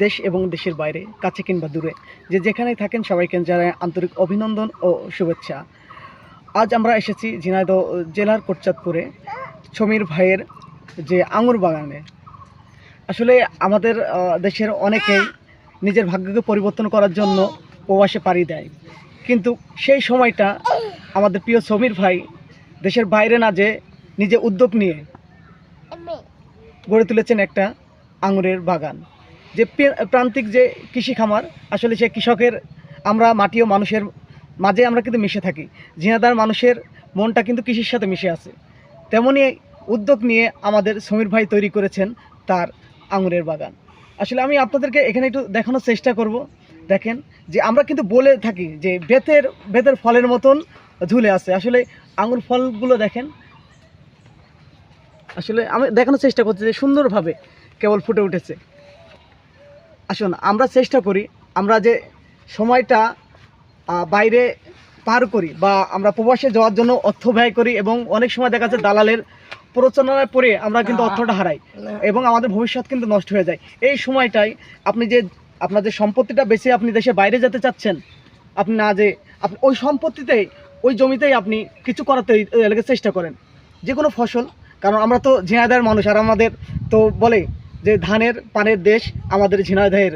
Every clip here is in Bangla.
দেশ এবং দেশের বাইরে, কাছে কিংবা দূরে, যে যেখানেই থাকেন সবাইকে জানাই আন্তরিক অভিনন্দন ও শুভেচ্ছা। আজ আমরা এসেছি ঝিনাইদহ জেলার কোটচাঁদপুরে সমীর ভাইয়ের যে আঙুর বাগানে। আসলে আমাদের দেশের অনেকেই নিজের ভাগ্যকে পরিবর্তন করার জন্য প্রবাসে পাড়ি দেয়, কিন্তু সেই সময়টা আমাদের প্রিয় সমীর ভাই দেশের বাইরে না যে নিজে উদ্যোগ নিয়ে গড়ে তুলেছেন একটা আঙুরের বাগান। যে প্রান্তিক যে কৃষি খামার, আসলে সে কৃষকের আমরা মাটি ও মানুষের মাঝে আমরা কিন্তু মিশে থাকি। ঝিনাইদহের মানুষের মনটা কিন্তু কৃষির সাথে মিশে আছে। তেমনই উদ্যোগ নিয়ে আমাদের সমীর ভাই তৈরি করেছেন তার আঙুরের বাগান। আসলে আমি আপনাদেরকে এখানে একটু দেখানোর চেষ্টা করব। দেখেন যে আমরা কিন্তু বলে থাকি যে বেতের ফলের মতন ঝুলে আছে, আসলে আঙুর ফলগুলো দেখেন। আসলে আমি দেখানোর চেষ্টা করছি যে সুন্দরভাবে কেবল ফুটে উঠেছে। আসুন আমরা চেষ্টা করি, আমরা যে সময়টা বাইরে পার করি বা আমরা প্রবাসে যাওয়ার জন্য অর্থ ব্যয় করি এবং অনেক সময় দেখা যাচ্ছে দালালের প্ররোচনায় পড়ে আমরা কিন্তু অর্থটা হারাই এবং আমাদের ভবিষ্যৎ কিন্তু নষ্ট হয়ে যায়। এই সময়টাই আপনি যে আপনার যে সম্পত্তিটা বেশি আপনি দেশের বাইরে যেতে চাচ্ছেন, আপনি না যে আপনি ওই সম্পত্তিতেই ওই জমিতেই আপনি কিছু করাতে চেষ্টা করেন, যে কোনো ফসল। কারণ আমরা তো ঝিনাইদহের মানুষ, আর আমাদের তো বলে যে ধানের পানের দেশ আমাদের ঝিনাইদহের।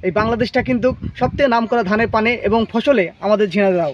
এই বাংলাদেশটা কিন্তু সবথেকে নাম করা ধানের পানে এবং ফসলে আমাদের ঝিনাইদহ।